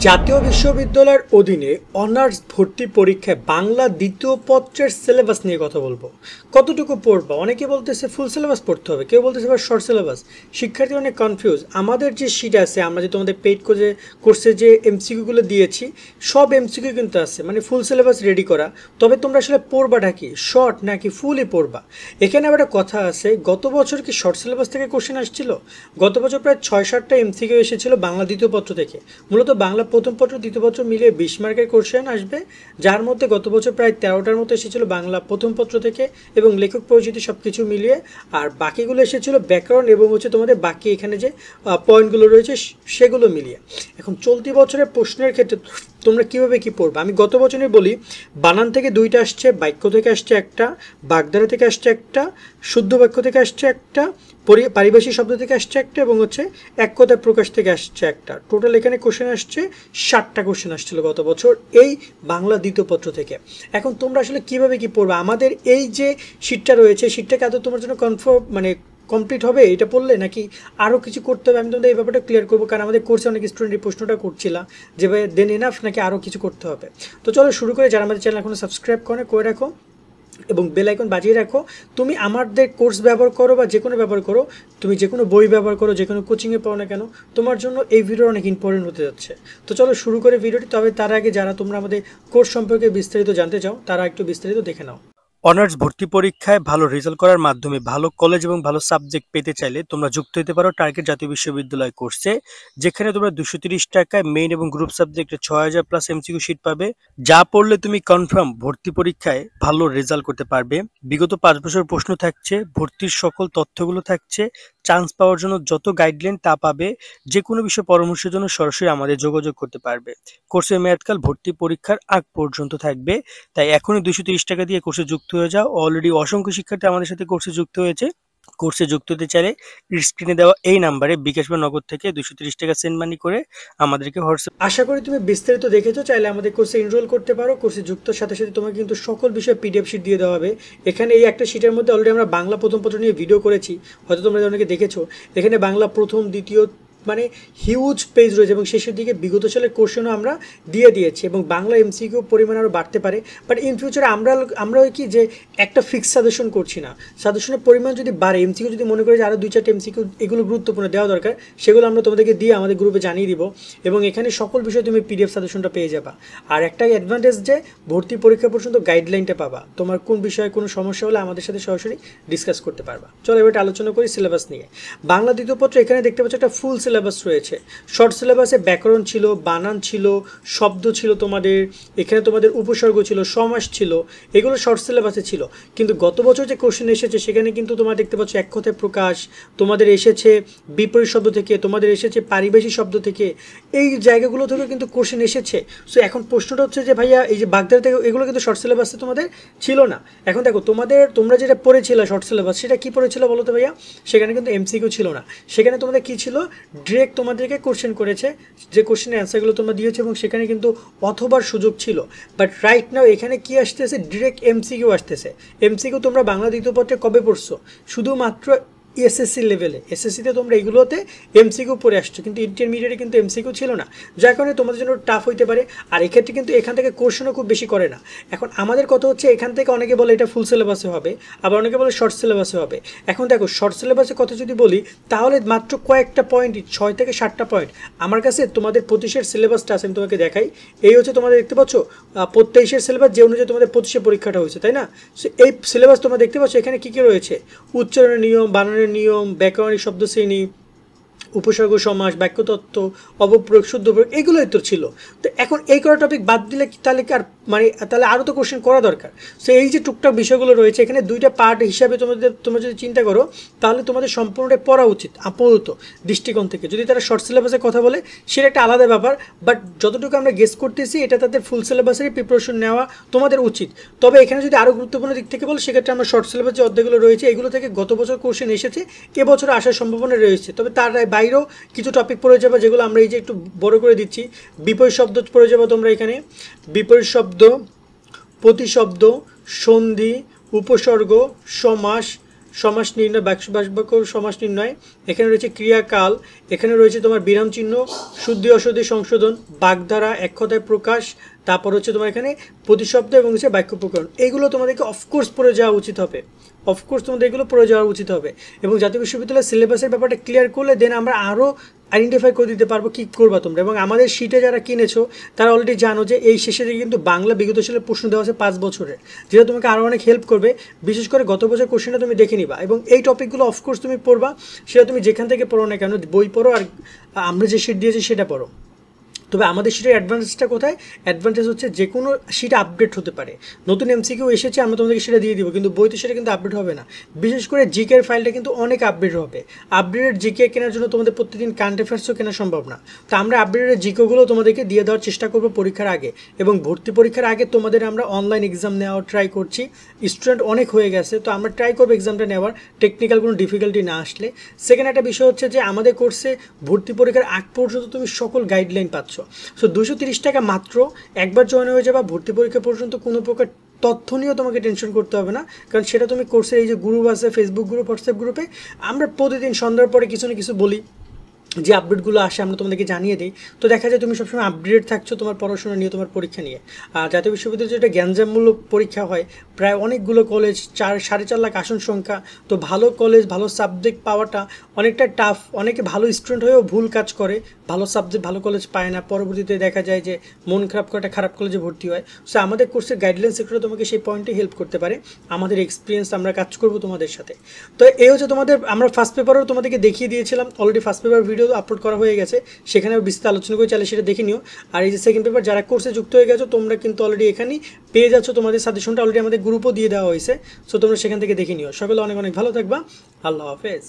জাতীয় বিশ্ববিদ্যালয়ের অধীনে অনার্স ভর্তি পরীক্ষায় বাংলা দ্বিতীয় পত্রের সিলেবাস নিয়ে কথা বলবো। কতটুকু পড়বা? অনেকে বলতেছে ফুল সিলেবাস পড়তে হবে, কেউ বলতেছে আবার শর্ট সিলেবাস। শিক্ষার্থী অনেক কনফিউজ। আমাদের যে শিট আছে, আমরা যে তোমাদের পেইড কোর্সে যে এমসিকিউগুলো দিয়েছি, সব এমসিকিউ কিন্তু আছে, মানে ফুল সিলেবাস রেডি করা। তবে তোমরা আসলে পড়বাটা কি, শর্ট নাকি ফুলই পড়বা? এখানে আবার একটা কথা আছে, গত বছর কি শর্ট সিলেবাস থেকে কোশ্চেন আসছিল? গত বছর প্রায় 6-7টা এমসিকিউ এসেছিল বাংলা দ্বিতীয় পত্র থেকে। মূলত বাংলা প্রথম পত্র দ্বিতীয় পত্র মিলিয়ে 20 মার্কের কোশ্চেন আসবে, যার মধ্যে গত বছর প্রায় 13টার মতো এসেছিল বাংলা প্রথম পত্র থেকে এবং লেখক পরিচিতি সব কিছু মিলিয়ে। আর বাকিগুলো এসেছিল ব্যাকরণ এবং তোমাদের বাকি এখানে যে পয়েন্টগুলো রয়েছে সেগুলো মিলিয়ে। এখন চলতি বছরের প্রশ্নের ক্ষেত্রে তোমরা কীভাবে কী পড়বে আমি গত বছরই বলি। বানান থেকে 2টা আসছে, বাক্য থেকে আসছে একটা, বাগধারা থেকে আসছে একটা, শুদ্ধ বাক্য থেকে আসছে একটা, পারিভাষিক শব্দ থেকে আসছে একটা এবং এক কথায় প্রকাশ থেকে আসছে একটা। টোটাল এখানে কোশ্চেন আসছে 7টা কোশ্চেন আসছিল গত বছর এই বাংলা দ্বিতীয় পত্র থেকে। এখন তোমরা আসলে কীভাবে কী পড়বে? আমাদের এই যে শিটটা রয়েছে, শিটটাকে এত তোমার জন্য কমপ্লিট হবে এটা পড়লে, নাকি আরও কিছু করতে হবে? আমি তোমাদের এই ব্যাপারটা ক্লিয়ার করবো, কারণ আমাদের কোর্সে অনেক স্টুডেন্ট এই প্রশ্নটা করছিলাম যে ভাই দেন এনাফ নাকি আরও কিছু করতে হবে। তো চলো শুরু করে। যারা আমাদের চ্যানেল এখনো সাবস্ক্রাইব করে রাখো এবং বেল আইকন বাজিয়ে রাখো। তুমি আমাদের কোর্স ব্যবহার করো বা যে কোনো ব্যবহার করো, তুমি যে কোনো বই ব্যবহার করো, যে কোনো কোচিংয়ে পাও না কেন, তোমার জন্য এই ভিডিও অনেক ইম্পর্টেন্ট হতে যাচ্ছে। তো চলো শুরু করে ভিডিওটি। তবে তার আগে যারা তোমরা আমাদের কোর্স সম্পর্কে বিস্তারিত জানতে চাও, তারা একটু বিস্তারিত দেখে নাও। অনার্স ভর্তি পরীক্ষায় ভালো রেজাল্ট করার মাধ্যমে ভালো কলেজ এবং ভালো সাবজেক্ট পেতে চাইলে তোমরা যুক্ত হতে পারো টার্গেট জাতীয় বিশ্ববিদ্যালয় কোর্সে, যেখানে তোমরা 230 টাকায় মেইন এবং গ্রুপ সাবজেক্টে 6000+ এমসিকিউ শিট পাবে, যা পড়লে তুমি কনফার্ম ভর্তি পরীক্ষায় ভালো রেজাল্ট করতে পারবে। বিগত 5 বছর প্রশ্ন থাকছে, ভর্তির সকল তথ্যগুলো থাকছে, চান্স পাওয়ার জন্য যত গাইডলাইন তা পাবে। যে কোনো বিষয়ে পরামর্শের জন্য সরাসরি আমাদের যোগাযোগ করতে পারবে। কোর্সের মেয়াদকাল ভর্তি পরীক্ষার আগ পর্যন্ত থাকবে, তাই এখনই 230 টাকা দিয়ে কোর্সে যুক্ত হয়ে যাও। অলরেডি অসংখ্য শিক্ষার্থী আমাদের সাথে কোর্সে যুক্ত হয়েছে। কোর্সে যুক্ত হতে চাইলে স্ক্রিনে দেওয়া এই নাম্বারে বিকাশ বা নগদ থেকে 230 টাকা সেন্ড মানি করে আমাদেরকে হোয়াটসঅ্যাপ। আশা করি তুমি বিস্তারিত দেখেছো। চাইলে আমাদের কোর্সে এনরোল করতে পারো। কোর্সে যুক্ত সাথে সাথে তোমাকে কিন্তু সকল বিষয়ে পিডিএফ শিট দিয়ে দেওয়া হবে। এখানে এই একটা শিটের মধ্যে অলরেডি আমরা বাংলা প্রথম পত্র নিয়ে ভিডিও করেছি, হয়তো তোমরা অনেকে দেখেছো। এখানে বাংলা প্রথম দ্বিতীয় মানে হিউজ পেজ রয়েছে এবং শেষের দিকে বিগত সালের কোশ্চেনও আমরা দিয়ে দিয়েছি এবং বাংলা এমসিকিউ পরিমাণ আরও বাড়তে পারে। বাট ইন ফিউচারে আমরা কি যে একটা ফিক্স সাজেশন করছি না, সাজেশনের পরিমাণ যদি বাড়ে, এমসিকিউ যদি মনে করি যে আরও 2-4টা এমসিকিউ এগুলো গুরুত্বপূর্ণ দেওয়া দরকার, সেগুলো আমরা তোমাদেরকে দিয়ে আমাদের গ্রুপে জানিয়ে দিব এবং এখানে সকল বিষয়ে তুমি পিডিএফ সাজেশনটা পেয়ে যাবা। আর একটা অ্যাডভান্টেজ যে ভর্তি পরীক্ষা পর্যন্ত গাইডলাইনটা পাবা, তোমার কোন বিষয়ে কোনো সমস্যা হলে আমাদের সাথে সরাসরি ডিসকাস করতে পারবা। চলো এবার আলোচনা করি সিলেবাস নিয়ে। বাংলা দ্বিতীয় পত্র এখানে দেখতে পাচ্ছ একটা ফুল সিলেবাস রয়েছে। শর্ট সিলেবাসে ব্যাকরণ ছিল, বানান ছিল, শব্দ ছিল, তোমাদের এখানে তোমাদের উপসর্গ ছিল, সমাস ছিল, এগুলো শর্ট সিলেবাসে ছিল। কিন্তু গত বছর যে কোশ্চেন এসেছে সেখানে কিন্তু তোমরা দেখতে পাচ্ছ এক কথায় প্রকাশ, তোমাদের এসেছে বিপরীত শব্দ থেকে, তোমাদের এসেছে পারিভাষিক শব্দ থেকে, এই জায়গাগুলো থেকে কিন্তু কোশ্চেন এসেছে। সো এখন প্রশ্নটা হচ্ছে যে ভাইয়া এই যে বাগধারা থেকে, এগুলো কিন্তু শর্ট সিলেবাসে তোমাদের ছিল না। এখন দেখো তোমরা যেটা পড়েছিলে শর্ট সিলেবাস, সেটা কি পড়েছিল বলো তো ভাইয়া? সেখানে কিন্তু এমসিকিউ ছিল না, সেখানে তোমাদের কি ছিল, ডিরেক্ট তোমাদেরকে কোশ্চেন করেছে, যে কোশ্চেনের অ্যান্সারগুলো তোমরা দিয়েছো এবং সেখানে কিন্তু অথবার সুযোগ ছিল। বাট রাইট নাও এখানে কি আসতেছে, ডিরেক্ট এমসিকিউ আসতেছে। এমসিকিউ তোমরা বাংলা দ্বিতীয় পত্রে কবে পড়ছো? শুধুমাত্র এসএসসি লেভেলে, এসএসসিতে তোমরা এগুলোতে এমসিকিউ পড়ে আসছো, কিন্তু ইন্টারমিডিয়েটে কিন্তু এমসিকিউ ছিল না, যার কারণে তোমাদের জন্য টাফ হইতে পারে। আর এক্ষেত্রে কিন্তু এখান থেকে কোশ্চেনও খুব বেশি করে না। এখন আমাদের কথা হচ্ছে, এখান থেকে অনেকে বলে এটা ফুল সিলেবাসে হবে, আবার অনেকে বলে শর্ট সিলেবাসে হবে। এখন দেখো শর্ট সিলেবাসের কথা যদি বলি, তাহলে মাত্র কয়েকটা পয়েন্টই, 6 থেকে 7টা পয়েন্ট। আমার কাছে তোমাদের 25-এর সিলেবাসটা আছে, আমি তোমাকে দেখাই। এই হচ্ছে তোমাদের দেখতে পাচ্ছ 23-এর সিলেবাস, যে অনুযায়ী তোমাদের 25-এর পরীক্ষাটা হয়েছে, তাই না? সো এই সিলেবাস তোমরা দেখতে পাচ্ছ এখানে কী কী রয়েছে, উচ্চারণের নিয়ম, বানানের নিয়ম, ব্যাকরণিক শব্দ শ্রেণী, উপসর্গ, সমাস, বাক্যতত্ত্ব, অবপ্রয়োগ, শুদ্ধ প্রয়োগ, এগুলোই তো ছিল। তো এখন এই কটা টপিক বাদ দিলে তাহলে কি আর তাহলে আরও তো কোশ্চেন করা দরকার। সো এই যে টুকটাক বিষয়গুলো রয়েছে এখানে 2টা পার্ট হিসাবে তোমরা যদি চিন্তা করো, তাহলে তোমাদের সম্পূর্ণটাই পড়া উচিত আপাতত দৃষ্টিকোণ থেকে। যদি তারা শর্ট সিলেবাসের কথা বলে সেটা একটা আলাদা ব্যাপার, বাট যতটুকু আমরা গেস করতেছি এটা তাদের ফুল সিলেবাসেরই প্রিপারেশন নেওয়া তোমাদের উচিত। তবে এখানে যদি আরও গুরুত্বপূর্ণ দিক থেকে বলো, সেক্ষেত্রে আমরা শর্ট সিলেবাস যে অধ্যায়গুলো রয়েছে এগুলো থেকে গত বছর কোশ্চেন এসেছে, এবছর আসার সম্ভাবনা রয়েছে। তবে তার বাইরেও কিছু টপিক পড়ে যাবে, যেগুলো আমরা এই যে একটু বড় করে দিচ্ছি। বিপরীত শব্দ পড়ে যাবে তোমরা এখানে, বিপরীত শব্দ, প্রতিশব্দ, সন্ধি, উপসর্গ, সমাস, সমাস নির্ণয়, বাক্য সমাস নির্ণয়, এখানে রয়েছে ক্রিয়াকাল, এখানে রয়েছে তোমার বিরাম চিহ্ন, শুদ্ধি অশুদ্ধি সংশোধন, বাগধারা, এক কথায় প্রকাশ, তারপর হচ্ছে তোমার এখানে প্রতিশব্দ এবং হচ্ছে বাক্য প্রকরণ। এইগুলো তোমাদেরকে অফকোর্স পড়ে যাওয়া উচিত হবে, অফকোর্স তোমাদের এগুলো পড়ে যাওয়া উচিত হবে। এবং জাতীয় বিশ্ববিদ্যালয়ের সিলেবাসের ব্যাপারটা ক্লিয়ার করলে দেন আমরা আরও আইডেন্টিফাই করে দিতে পারবো কী করবা তোমরা। এবং আমাদের শিটে যারা কিনেছো তারা অলরেডি জানো যে এই শেষে দিকে কিন্তু বাংলা বিগত সালের প্রশ্ন দেওয়া আছে 5 বছরের, যেটা তোমাকে আরও অনেক হেল্প করবে। বিশেষ করে গত বছর কোশ্চেনটা তুমি দেখে নিবা এবং এই টপিকগুলো অফকোর্স তুমি পড়বা, সেটা তুমি যেখান থেকে পড়ো না কেন, বই পড়ো আর আমরা যে শিট দিয়েছি সেটা পড়ো। তবে আমাদের শিটের অ্যাডভান্টেজটা কোথায়? অ্যাডভান্টেজ হচ্ছে যে কোনো শিট আপডেট হতে পারে, নতুন এমসিকিউ এসেছে আমরা তোমাদেরকে সেটা দিয়ে দিব, কিন্তু বইতে সেটা কিন্তু আপডেট হবে না। বিশেষ করে জিকের ফাইলটা কিন্তু অনেক আপডেট হবে। আপডেটেড জিকে কেনার জন্য তোমাদের প্রতিদিন কারেন্ট অ্যাফেয়ার্সও কেনা সম্ভব না, তো আমরা আপডেটেড জিকেগুলো তোমাদেরকে দিয়ে দেওয়ার চেষ্টা করবো পরীক্ষার আগে। এবং ভর্তি পরীক্ষার আগে তোমাদের আমরা অনলাইন এক্সাম নেওয়ার ট্রাই করছি, স্টুডেন্ট অনেক হয়ে গেছে, তো আমরা ট্রাই করবো এক্সামটা নেওয়ার, টেকনিক্যাল কোনো ডিফিকাল্টি না আসলে। সেকেন্ড একটা বিষয় হচ্ছে যে আমাদের কোর্সে ভর্তি পরীক্ষার আগ পর্যন্ত তুমি সকল গাইডলাইন পাচ্ছ। সো 230 টাকা মাত্র, একবার জয়েন হয়ে যাবা, ভর্তি পরীক্ষা পর্যন্ত কোনো প্রকার তথ্য নিয়েও তোমাকে টেনশন করতে হবে না, কারণ সেটা তুমি কোর্সের এই যে গ্রুপ আছে, ফেসবুক গ্রুপ, হোয়াটসঅ্যাপ গ্রুপে আমরা প্রতিদিন সন্ধ্যার পরে কিছু না কিছু বলি, যে আপডেটগুলো আসে আমরা তোমাদেরকে জানিয়ে দিই। তো দেখা যায় তুমি সবসময় আপডেট থাকছো তোমার পড়াশোনা নিয়ে, তোমার পরীক্ষা নিয়ে। আর জাতীয় বিশ্ববিদ্যালয়ে যেটা জ্ঞানজামমূলক পরীক্ষা হয়, প্রায় অনেকগুলো কলেজ, 4-4.5 লাখ আসন সংখ্যা, তো ভালো কলেজ ভালো সাবজেক্ট পাওয়াটা অনেকটা টাফ। অনেকে ভালো স্টুডেন্ট হয়েও ভুল কাজ করে, ভালো সাবজেক্ট ভালো কলেজ পায় না, পরবর্তীতে দেখা যায় যে মন খারাপ করে একটা খারাপ কলেজে ভর্তি হয়। সো আমাদের কোর্সের গাইডলাইন সেক্টরে তোমাকে সেই পয়েন্টে হেল্প করতে পারে, আমাদের এক্সপিরিয়েন্স আমরা কাজ করবো তোমাদের সাথে। তো এই হচ্ছে তোমাদের, আমরা ফার্স্ট পেপারও তোমাদেরকে দেখিয়ে দিয়েছিলাম, already first paper video upload করা হয়ে গেছে, সেখানে বিস্তারিত আলোচনা করে চাইলে সেটা দেখে নিও। আর এই যে সেকেন্ড পেপার যারা কোর্সে যুক্ত হয়ে গেছো তোমরা কিন্তু অলরেডি এখানেই পেয়ে যাচ্ছ, তোমাদের সাজেশনটা অলরেডি আমাদের গ্রুপও দিয়ে দেওয়া হয়েছে, সো তোমরা সেখান থেকে দেখে নিও। সকলে অনেক অনেক ভালো থাকবা, আল্লাহ হাফেজ।